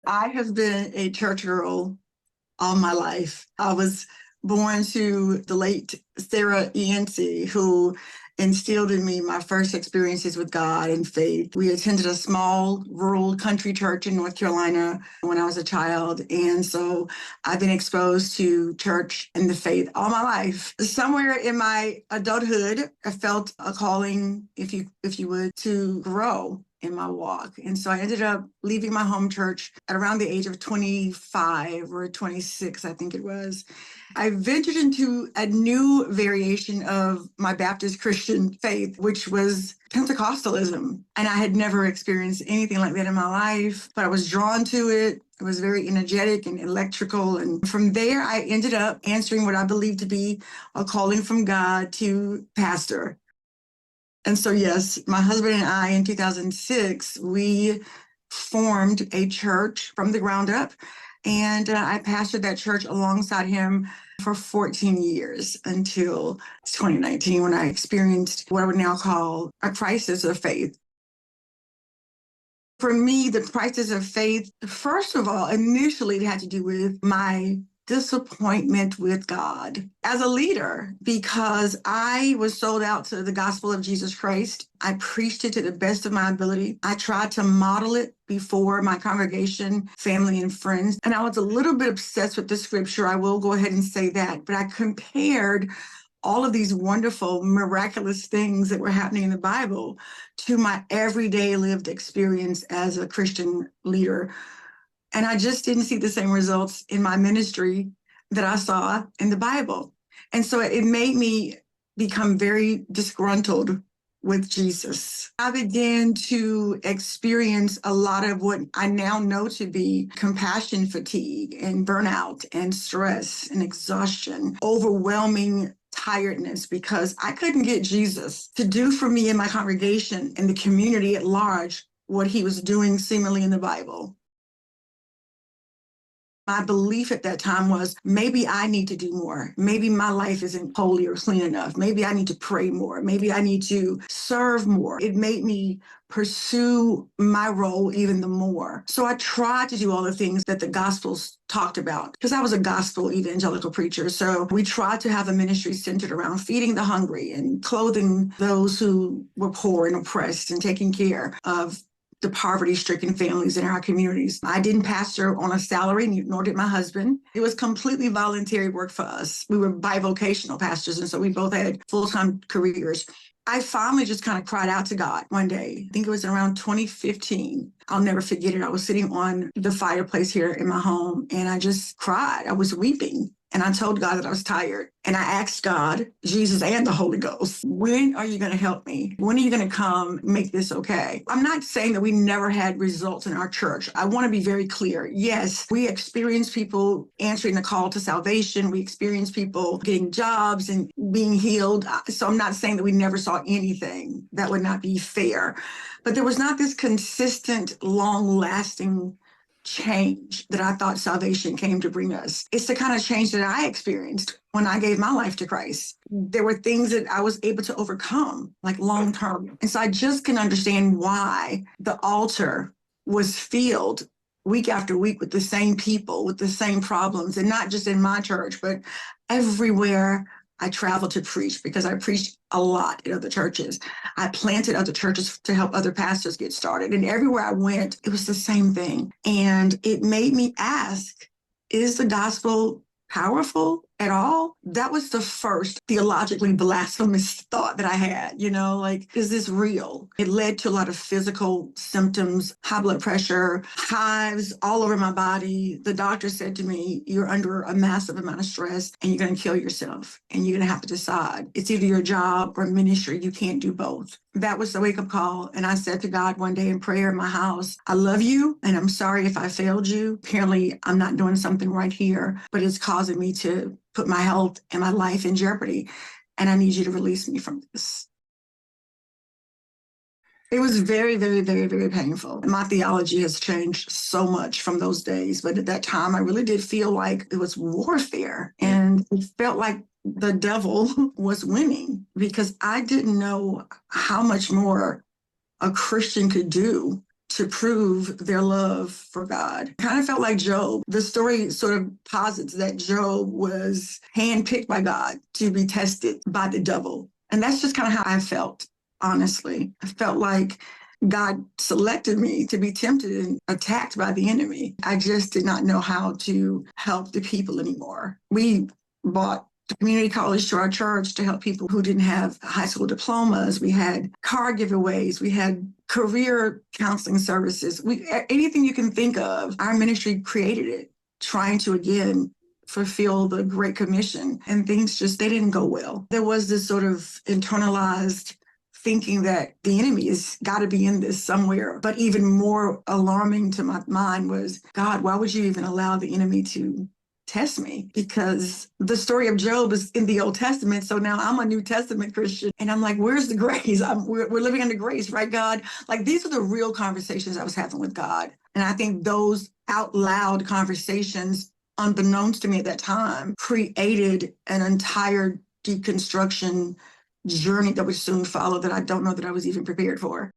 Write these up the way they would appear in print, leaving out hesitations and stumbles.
I have been a church girl all my life. I was born to the late Sarah Yancey, who instilled in me my first experiences with God and faith. We attended a small rural country church in North Carolina when I was a child. And so I've been exposed to church and the faith all my life. Somewhere in my adulthood, I felt a calling, if you would, to grow in my walk. And so I ended up leaving my home church at around the age of 25 or 26, I think it was. I ventured into a new variation of my Baptist Christian faith, which was Pentecostalism. And I had never experienced anything like that in my life, but I was drawn to it. It was very energetic and electrical. And from there, I ended up answering what I believed to be a calling from God to pastor. And so, yes, my husband and I in 2006, we formed a church from the ground up. And I pastored that church alongside him for 14 years until 2019, when I experienced what I would now call a crisis of faith. For me, the crisis of faith, first of all, initially it had to do with my disappointment with God as a leader, because I was sold out to the gospel of Jesus Christ. I preached it to the best of my ability. I tried to model it before my congregation, family, and friends. And I was a little bit obsessed with the scripture. I will go ahead and say that. But I compared all of these wonderful, miraculous things that were happening in the Bible to my everyday lived experience as a Christian leader. And I just didn't see the same results in my ministry that I saw in the Bible. And so it made me become very disgruntled with Jesus. I began to experience a lot of what I now know to be compassion fatigue and burnout and stress and exhaustion, overwhelming tiredness, because I couldn't get Jesus to do for me in my congregation and the community at large what he was doing seemingly in the Bible. My belief at that time was, maybe I need to do more. Maybe my life isn't holy or clean enough. Maybe I need to pray more. Maybe I need to serve more. It made me pursue my role even the more. So I tried to do all the things that the Gospels talked about, because I was a gospel evangelical preacher. So we tried to have a ministry centered around feeding the hungry and clothing those who were poor and oppressed and taking care of the poverty-stricken families in our communities. I didn't pastor on a salary, nor did my husband. It was completely voluntary work for us. We were bivocational pastors, and so we both had full-time careers. I finally just kind of cried out to God one day. I think it was around 2015. I'll never forget it. I was sitting on the fireplace here in my home, and I just cried. I was weeping. And I told God that I was tired. And I asked God, Jesus, and the Holy Ghost, when are you going to help me? When are you going to come make this okay? I'm not saying that we never had results in our church. I want to be very clear. Yes, we experienced people answering the call to salvation. We experienced people getting jobs and being healed. So I'm not saying that we never saw anything. That would not be fair. But there was not this consistent, long-lasting change that I thought salvation came to bring us. It's the kind of change that I experienced when I gave my life to Christ. There were things that I was able to overcome, like long term. And so I just can understand why the altar was filled week after week with the same people, with the same problems, and not just in my church, but everywhere I traveled to preach, because I preached a lot in other churches. I planted other churches to help other pastors get started. And everywhere I went, it was the same thing. And it made me ask, is the gospel powerful at all? That was the first theologically blasphemous thought that I had, like, is this real? It led to a lot of physical symptoms, high blood pressure, hives all over my body. The doctor said to me, you're under a massive amount of stress and you're going to kill yourself. And you're going to have to decide. It's either your job or ministry. You can't do both. That was the wake-up call. And I said to God one day in prayer in my house, I love you, and I'm sorry if I failed you. Apparently, I'm not doing something right here, but it's causing me to put my health and my life in jeopardy. And I need you to release me from this. It was very, very, very, very painful. My theology has changed so much from those days. But at that time, I really did feel like it was warfare. And it felt like the devil was winning, because I didn't know how much more a Christian could do to prove their love for God. Kind of felt like Job. The story sort of posits that Job was handpicked by God to be tested by the devil. And that's just kind of how I felt, honestly. I felt like God selected me to be tempted and attacked by the enemy. I just did not know how to help the people anymore. We bought community college to our church to help people who didn't have high school diplomas. We had car giveaways. We had career counseling services. Anything you can think of, our ministry created it, trying to, again, fulfill the Great Commission. And things they didn't go well. There was this sort of internalized thinking that the enemy has got to be in this somewhere. But even more alarming to my mind was, God, why would you even allow the enemy to test me? Because the story of Job is in the Old Testament. So now I'm a New Testament Christian. And I'm like, where's the grace? We're living under grace, right, God? Like, these are the real conversations I was having with God. And I think those out loud conversations, unbeknownst to me at that time, created an entire deconstruction journey that would soon follow that I don't know that I was even prepared for.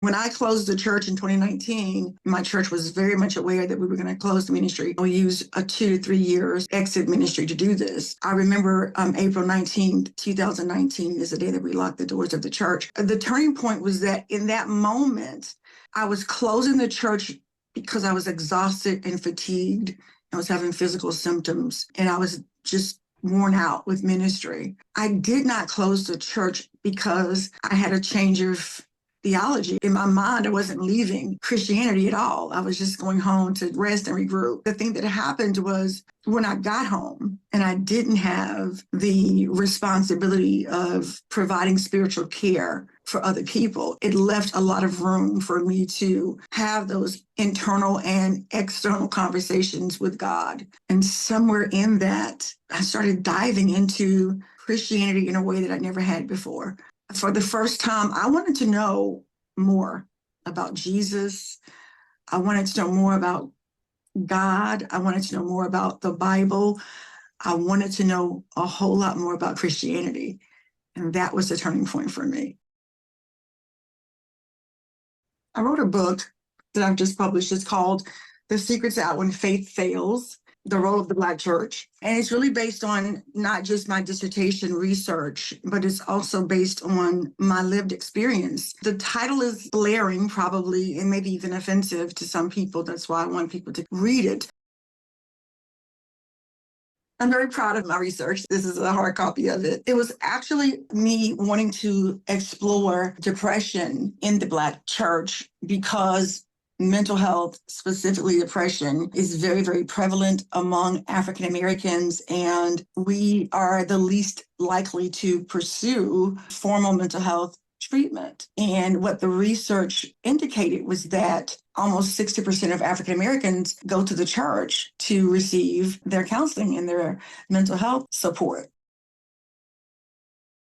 When I closed the church in 2019, my church was very much aware that we were going to close the ministry. We used a 2 to 3 years exit ministry to do this. I remember April 19th, 2019 is the day that we locked the doors of the church. The turning point was that in that moment, I was closing the church because I was exhausted and fatigued. I was having physical symptoms, and I was just worn out with ministry. I did not close the church because I had a change of theology. In my mind, I wasn't leaving Christianity at all. I was just going home to rest and regroup. The thing that happened was when I got home and I didn't have the responsibility of providing spiritual care for other people, it left a lot of room for me to have those internal and external conversations with God. And somewhere in that, I started diving into Christianity in a way that I never had before. For the first time, I wanted to know more about Jesus. I wanted to know more about God. I wanted to know more about the Bible. I wanted to know a whole lot more about Christianity. And that was the turning point for me. I wrote a book that I've just published. It's called The Secret's Out When Faith Fails, The Role of the Black Church. And it's really based on not just my dissertation research, but it's also based on my lived experience. The title is blaring, probably, and maybe even offensive to some people. That's why I want people to read it. I'm very proud of my research. This is a hard copy of it. It was actually me wanting to explore depression in the Black church because mental health, specifically depression, is very, very prevalent among African Americans, and we are the least likely to pursue formal mental health treatment. And what the research indicated was that almost 60% of African Americans go to the church to receive their counseling and their mental health support.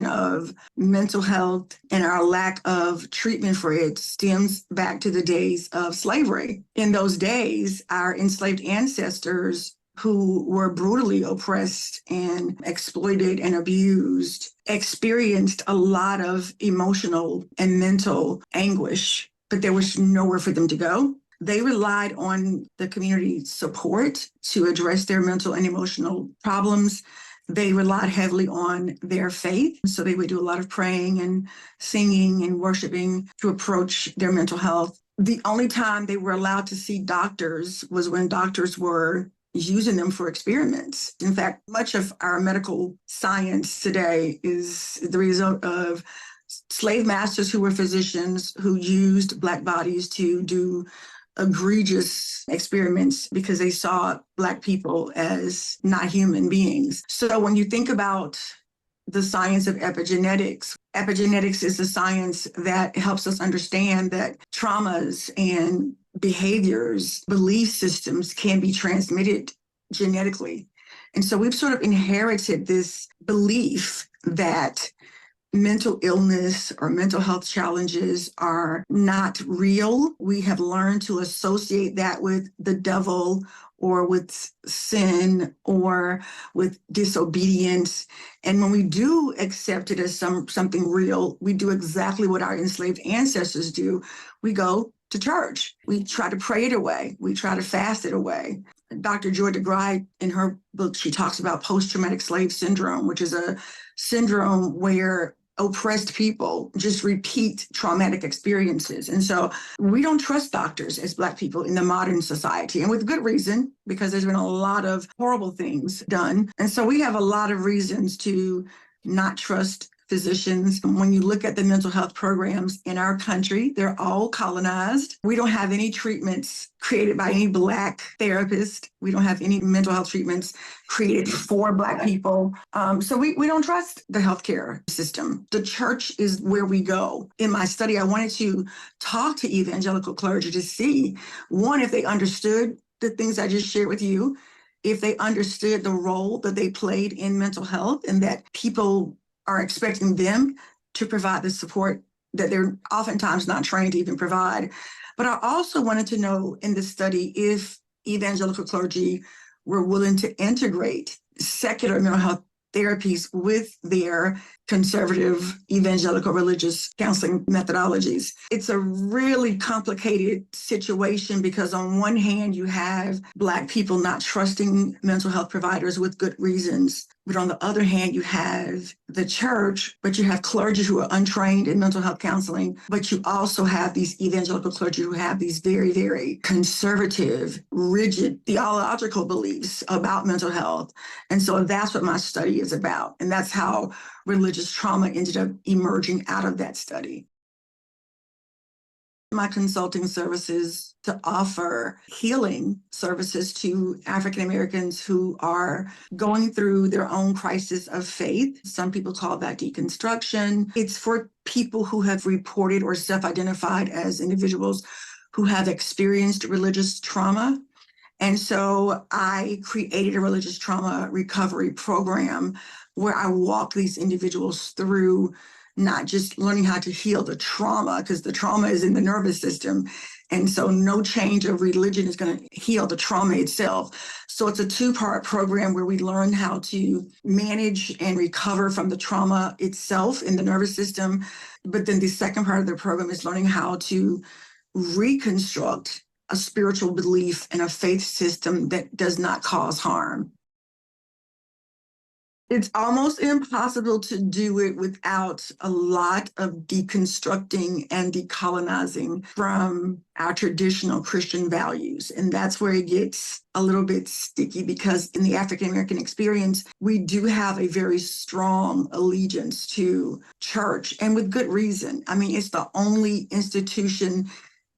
Of mental health and our lack of treatment for it stems back to the days of slavery. In those days, our enslaved ancestors who were brutally oppressed and exploited and abused experienced a lot of emotional and mental anguish, but there was nowhere for them to go. They relied on the community support to address their mental and emotional problems. They relied heavily on their faith. So they would do a lot of praying and singing and worshiping to approach their mental health. The only time they were allowed to see doctors was when doctors were using them for experiments. In fact, much of our medical science today is the result of slave masters who were physicians who used Black bodies to do egregious experiments because they saw Black people as not human beings. So when you think about the science of epigenetics, epigenetics is the science that helps us understand that traumas and behaviors, belief systems can be transmitted genetically. And so we've sort of inherited this belief that mental illness or mental health challenges are not real. We have learned to associate that with the devil or with sin or with disobedience. And when we do accept it as something real, we do exactly what our enslaved ancestors do. We go to church. We try to pray it away. We try to fast it away. Dr. Joy DeGruy, in her book, she talks about post-traumatic slave syndrome, which is a syndrome where oppressed people just repeat traumatic experiences. And so we don't trust doctors as Black people in the modern society, and with good reason, because there's been a lot of horrible things done. And so we have a lot of reasons to not trust physicians. When you look at the mental health programs in our country, they're all colonized. We don't have any treatments created by any Black therapist. We don't have any mental health treatments created for Black people. So we don't trust the healthcare system. The church is where we go. In my study, I wanted to talk to evangelical clergy to see, one, if they understood the things I just shared with you, if they understood the role that they played in mental health, and that people are expecting them to provide the support that they're oftentimes not trained to even provide. But I also wanted to know in this study if evangelical clergy were willing to integrate secular mental health therapies with their conservative evangelical religious counseling methodologies. It's a really complicated situation because on one hand, you have Black people not trusting mental health providers with good reasons. But on the other hand, you have the church, but you have clergy who are untrained in mental health counseling, but you also have these evangelical clergy who have these very, very conservative, rigid theological beliefs about mental health. And so that's what my study is about. And that's how religious trauma ended up emerging out of that study. My consulting services to offer healing services to African Americans who are going through their own crisis of faith. Some people call that deconstruction. It's for people who have reported or self-identified as individuals who have experienced religious trauma. And so I created a religious trauma recovery program where I walk these individuals through not just learning how to heal the trauma, because the trauma is in the nervous system. And so no change of religion is going to heal the trauma itself. So it's a two-part program where we learn how to manage and recover from the trauma itself in the nervous system. But then the second part of the program is learning how to reconstruct a spiritual belief and a faith system that does not cause harm. It's almost impossible to do it without a lot of deconstructing and decolonizing from our traditional Christian values. And that's where it gets a little bit sticky, because in the African American experience, we do have a very strong allegiance to church, and with good reason. I mean, it's the only institution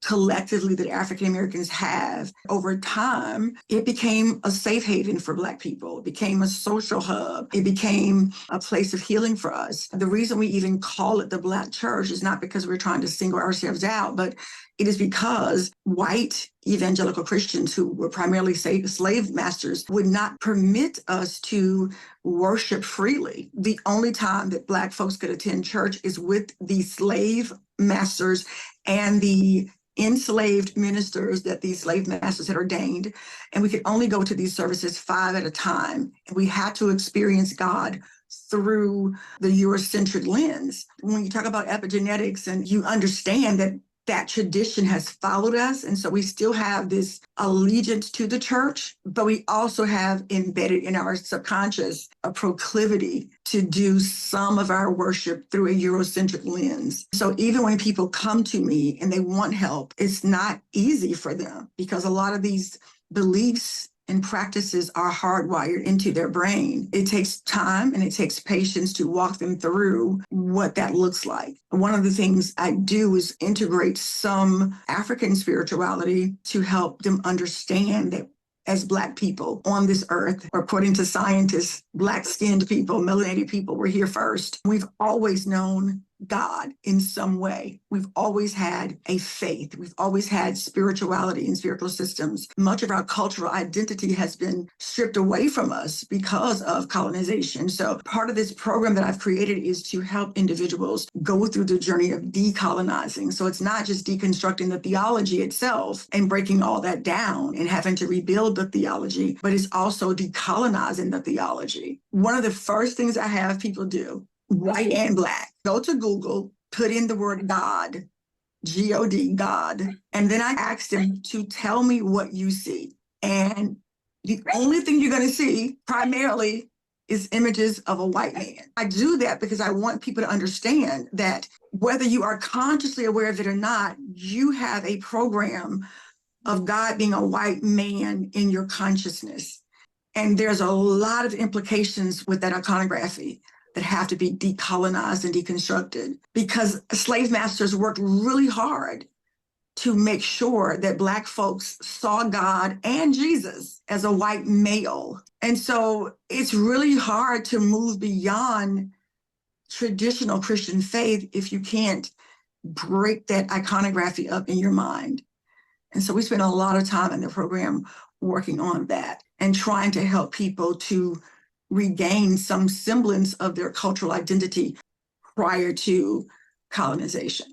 collectively that African Americans have. Over time, it became a safe haven for Black people. It became a social hub. It became a place of healing for us. The reason we even call it the Black church is not because we're trying to single ourselves out, but it is because white evangelical Christians who were primarily slave masters would not permit us to worship freely. The only time that Black folks could attend church is with the slave masters and the enslaved ministers that these slave masters had ordained. And we could only go to these services 5 at a time. And we had to experience God through the Eurocentric lens. When you talk about epigenetics, and you understand that that tradition has followed us. And so we still have this allegiance to the church, but we also have embedded in our subconscious a proclivity to do some of our worship through a Eurocentric lens. So even when people come to me and they want help, it's not easy for them, because a lot of these beliefs and practices are hardwired into their brain. It takes time and it takes patience to walk them through what that looks like. One of the things I do is integrate some African spirituality to help them understand that as Black people on this earth, or according to scientists, Black-skinned people, melanated people, we're here first. We've always known God in some way. We've always had a faith. We've always had spirituality and spiritual systems. Much of our cultural identity has been stripped away from us because of colonization. So part of this program that I've created is to help individuals go through the journey of decolonizing. So it's not just deconstructing the theology itself and breaking all that down and having to rebuild the theology, but it's also decolonizing the theology. One of the first things I have people do, white and Black, go to Google, put in the word God, G-O-D, God, and then I ask them to tell me what you see. And the only thing you're going to see primarily is images of a white man. I do that because I want people to understand that whether you are consciously aware of it or not, you have a program of God being a white man in your consciousness. And there's a lot of implications with that iconography that have to be decolonized and deconstructed, because slave masters worked really hard to make sure that Black folks saw God and Jesus as a white male. And so it's really hard to move beyond traditional Christian faith if you can't break that iconography up in your mind. And so we spend a lot of time in the program working on that and trying to help people to regain some semblance of their cultural identity prior to colonization.